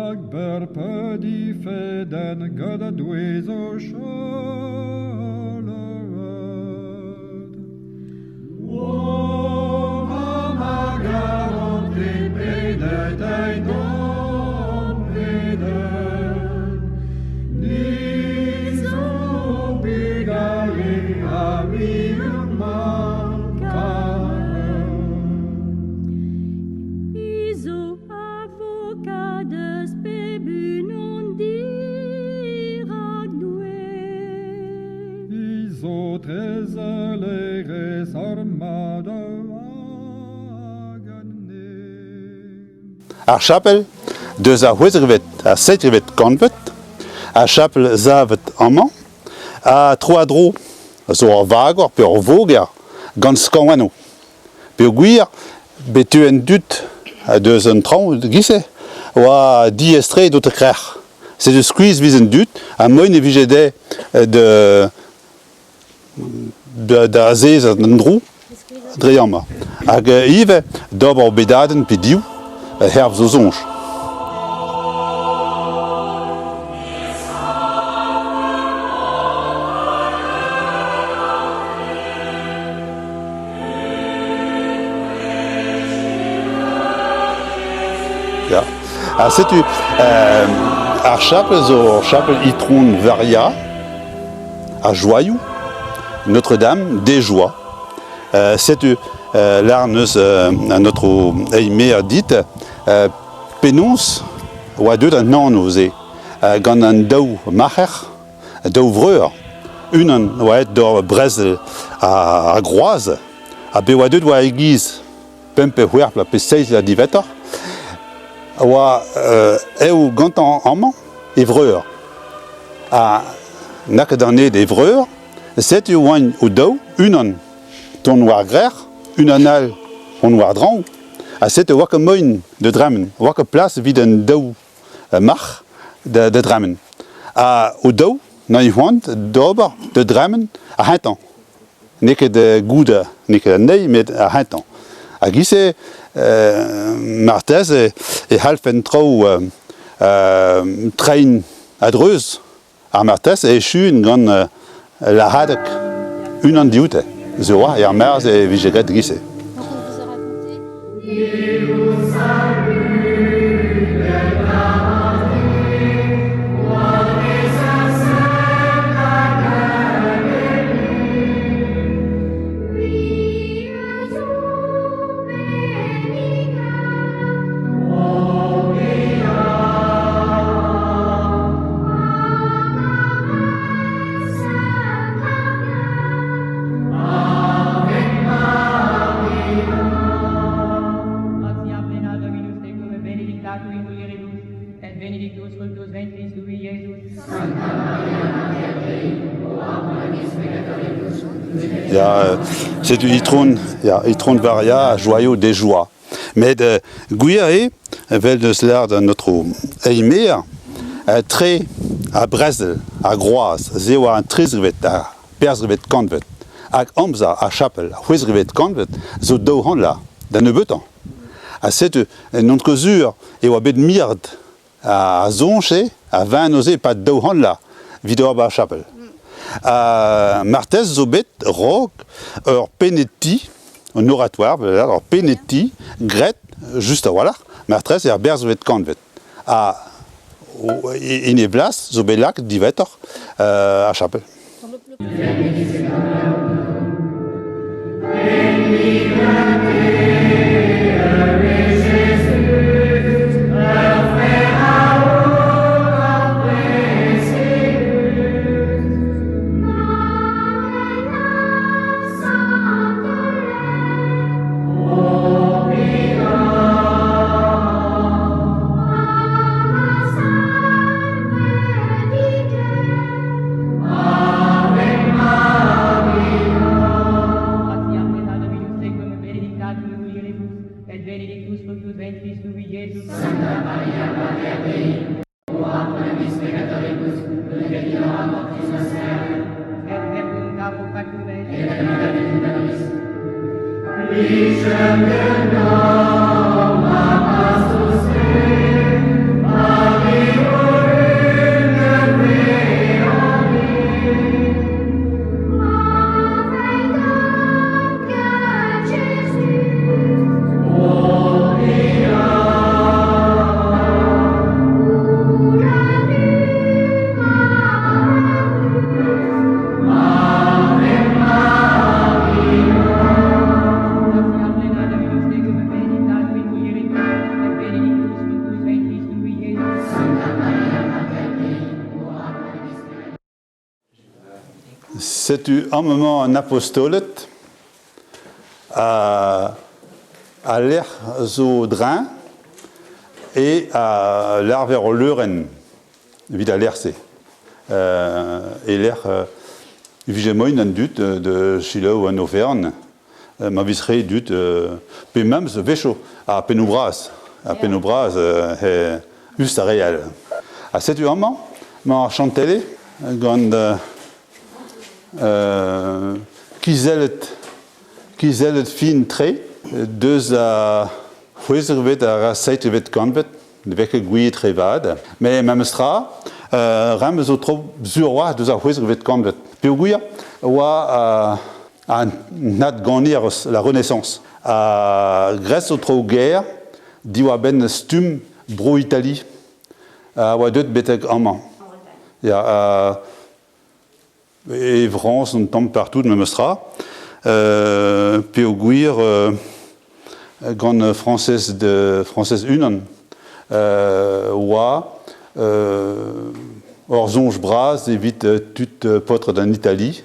Ag ber pedi feden gada dwez o chalad. O mama garon te pedet ei don pedet. Nis o bigale a mi man Iso avocades bebunon dirag due. Iso trezeleres armada agane. Ar chapel, deus a c'hwezrevet, a seitrevet kanvet, a chapel zavet amman, a troadro, zo ar vagor, pe ar voger, gant skanwano. Pe gwir, betu en dut, a deus an traoù gise, oa di estre d'out krer. Se deus skuiz viz en dut, a moin e vijede da zez an drou, dreiamma. Hag ive, d'ober bedaden pe diou, herb zo zonj. Ja. Setu ar chapel zo chapel itron varia a Joyou, Notre-Dame des Joies. Setu l'ar neus notre aimé a dit penons oa deud an nanoz e gant an daou macher, daou vreur, unan oa et d'or brezel a groaz, a be oa deud oa egiz pempe huerpla pe seiz la divetor, oa eo gant an amman evreur. A naket an ed evreur, set eo oan o daou, unan ton war grer, unan al on war dran, a set oa ka moin de dramen, oa ka plas vid an daou march de dramen. A o daou, na i c'hoant d'ober de dramen a c'hintan. Neket gouda, neket nei, met a c'hintan. A gise martez e halfen trao trein a dreuz ar martez e chun gant la hadek unan dioute. Zo oa, ar merz e vijeget gise. Donc on vous a raconté. Gratia plena Dominus tecum et benedictatur in mulieribus, et benedictus fructus ventris tui, Iesus. Ja, c'est du itron varia a Joyou des Joies. Mais de gwir e, vel deus l'ar de notre eimer, tre a brezel, a groaz, zeo a an trezrevet, a perzrevet kanvet, hag amza a chapel, a c'hwezrevet kanvet, zo daou han la, da neubetan. A set non kozur e oa bet mird a zonche, a 20 noze pa daou han la, vid oa ba a chapel. Martez zo bet rog ur peneti, un oratoire, ur peneti, gret, just a walach, martez er berzvet kanvet. A in e blas zo bet lak divetor a chapel. Gratia plena Dominus tecum et benedictatur in mulieribus, et benedictus fructus ventris tui, Iesus. Santa Maria, Mater Dei, ora pro nobis peccatoribus, nunc et in hora mortis nostre. Et verbum capo factum est, et la vita venuta nobis. Licem Deo, Pastus Dei, c'est un moment un apostolet à l'air zo drain et à l'air vers l'Euren, vide à l'air c'est. Et l'air, moi un dut de Chile ou en Auvergne, ma viserait dut, puis même ce vécho à Penobras, juste à réel. À cet moment, ma chantelle, quand Kizelet fin trait, deux à Huiservet à Seitvet Convet, de Veke Gui Trevad, mais même stra, Rams au trop Zurwa, deux à Huiservet Convet. Puis au Guia, à Nat Ganir, la Renaissance. À Grèce au trop guerre, d'Iwa Ben Stum, Bro Italie, à Wadet Beteg Amman. Et France, on tombe partout de Memestra. Puis au Guir, grande française Unan, Oua, Orzonge Bras, évite toute potre d'en Italie.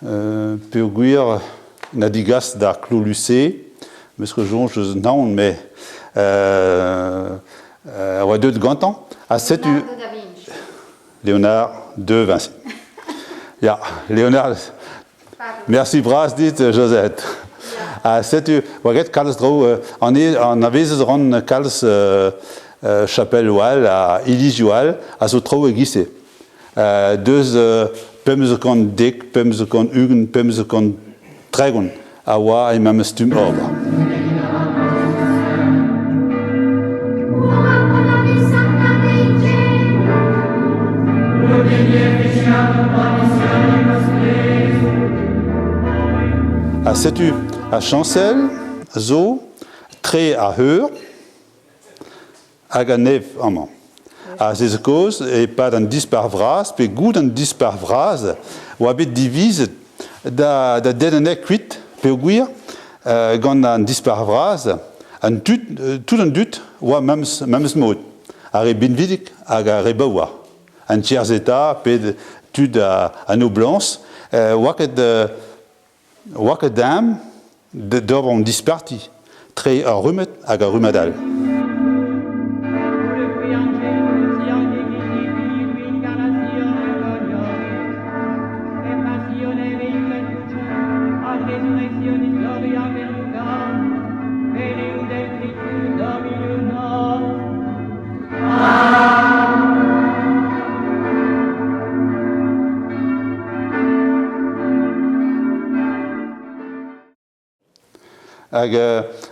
Puis au Guir, Nadigas da Clos Lucé, Monsieur Jonge, non, mais Oua deux de Gantan. À 7 Léonard de Vinci. Ja, Léonard. Merci Bras, dit Josette. C'est tu regarde Carls Drou, on avait ce rond Carls chapelle oual à Iligual à ce trou aiguisé. Deux pemzekon dik, pemzekon ugen, pemzekon tregon, à wa et même stum orba. À Setu, à Chancel, Zo, Tré à Heur, à Ganev, Amman. À ces causes, et pas dans 10 par vras, mais goût dans 10 par vras, ou habite divise, da dernier cuit, puis au guir, gant dans 10 par vras, tout un dut, ou même mot. À Rebinvidik, à Rebawa. Un tiers état, puis tout à nos blancs, Wakadam, d'or disparti, très à rumet, à rumadal.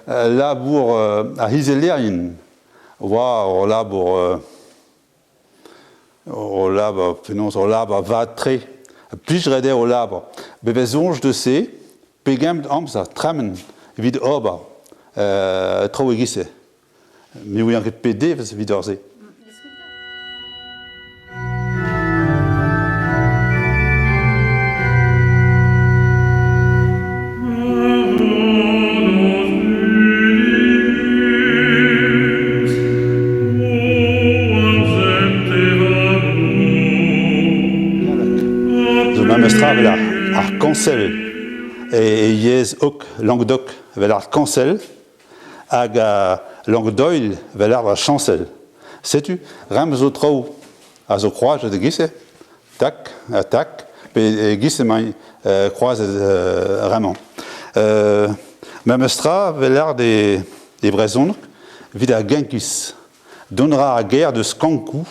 Labour à Hiselérien, au labour au labour va très plus je redais au labour bevezonge de ces pegam amsa tramen vid oba trop aiguisé mais oui un PD c'est vidoré. Arc-en-ciel et yes ok Languedoc vers l'arc-en-ciel aga Languedoil vers l'arbre chancel. Sais-tu rams au trou à zo croise de guisse tac attaque et guisse mai croise vraiment. Même stra vers l'art des braisons vide à Genkis donnera à guerre de Skankou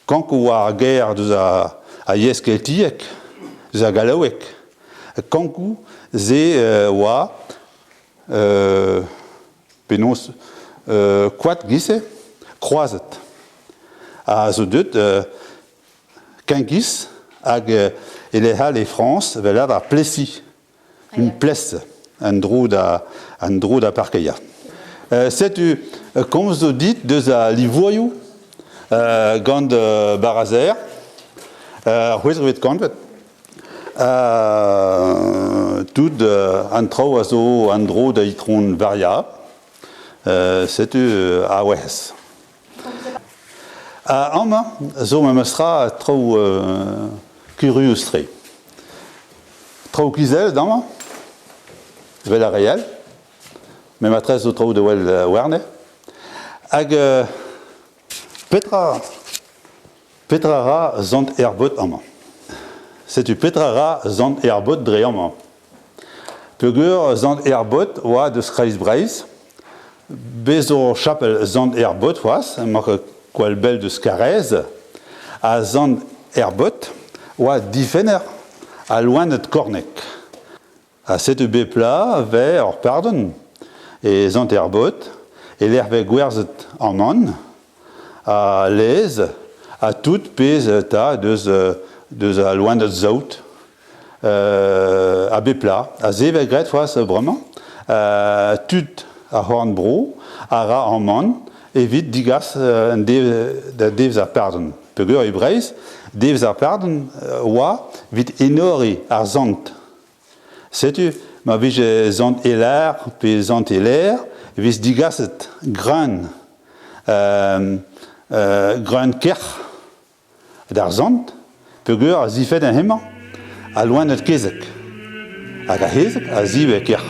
Kankou à guerre de à yes keltiek Zagalawek. Kankou, ze wa penos quat gisse croiset. A zo deut Kingis hag Elehal et France velar à Plessis. Une plesse, un drou da parkeia. C'est comme zo dit de za livoyou gand barazer huizrvet convet. Tout un trou à zo un drou d'itron varia. C'est à ouest. Amma, zo me sera trop curieux. Trou kizel dans Vel réel, mais maîtresse au trou de Well Werne. Hag Petrara zont erbot en main. C'est du Petrara zont erbot dreamant. Pegur zont erbot wa de Skreisbreis. Bezo chapel zont erbot was, marque quel bel de Scarez. A zont erbot wa difener à loin de Cornec. À cette bepla vers pardon et zont erbot et l'herve guerzet en man à l'aise à toute pèse ta de loin de zout à bepla à zevegret was vraiment tout à hornbro à ra en man et vite digas devs à pardon pegur ibreis devs à pardon wa vite enori à zont sais-tu ma vie zont eler puis zont eler vis digaset gran gran kerch d'Arzant, pegur a zifet en hemma, a loin de kezek. Hag a hezek a zive kerch.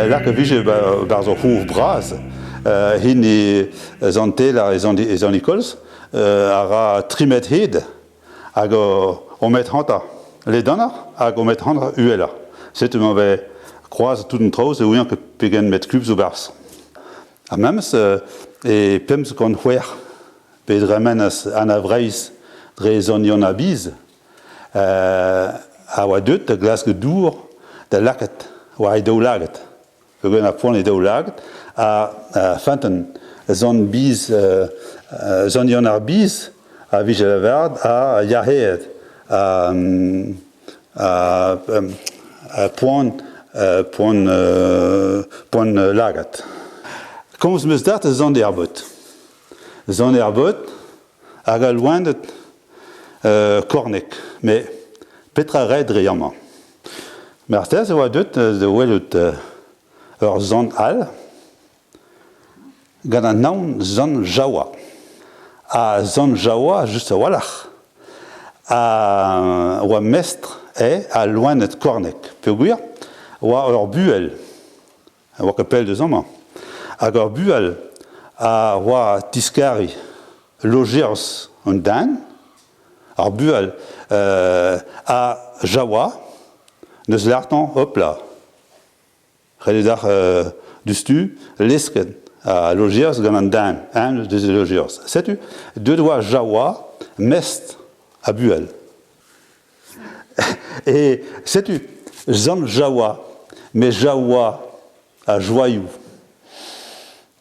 Là que vige barzo houf braz, hin zante la ezan ikols, ara trimet hed, hag o met hanta ledanar, hag o met hanta uela. C'est mauvais croise tout un troz et ouian que pegen met cubes au bars. A mems et pems kon hwer, pedremenas anavreis dre zon yon abiz, a oa deut de glas dour de laket. Wa ideo laget. We gaan naar voren ideo laget. Fanten zon bis, zon jonar bis, a vigel verd, a jaheed, point laget. Komst mes dat zon erbot. Zon erbot, a gal loin de Cornec, mais petra red réellement. Maar stel ze wat doet de welut zon al, gaan een naam zon Jawa. A zon Jawa juste walach. A wa mestre a loin het Cornec. Peguir wa or buel. Wa kapel de zoma. A or buel a wa tiskari logiers en dan. A buel a Jawa. Neus l'artan, hop là. Rededar du stu, lesken, à logiers, gant dan, un des logiers. Sais-tu, deux doigts Jawa, mest, à buel. Et sais-tu, zon Jawa, mais Jawa, à joyou.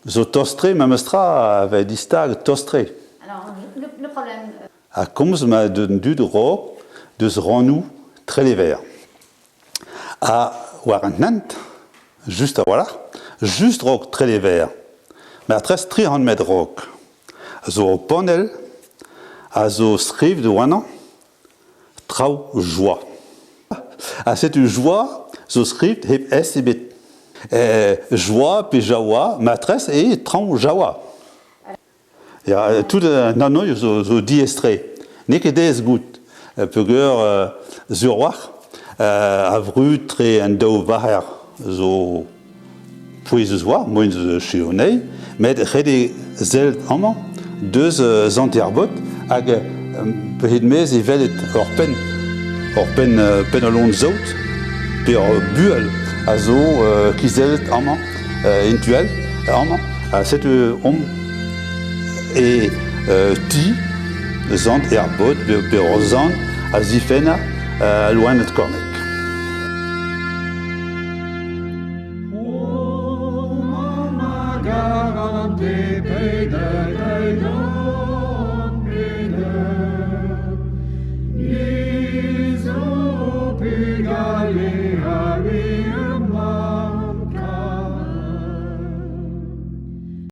Zo tostré, memestra, avait distag, tostré. Alors, le problème. A komz ma du de ro, de se rend-nous très les verts. A warnant, juste à voilà, juste rock très les verts, mais à 300 mètres rock. Zo panel, a zo scrive de wana, trau joie. A cette joie, zo scrive hip esibit. Joie, puis jawa, maîtresse et trau jawa. Il y a tout non non, zo diestré. N'est que des gouttes. Pegur zurwach. A vrut tre en dao vaher zo pouez oa, moins chionei, met rede zelt amant, deus zanterbot hag Behet mez e velet ur pen alon zout, per buel a zo kizelet amañ, entuel amañ, set e ti, zant er bod, per zant a zifena loen et kornet.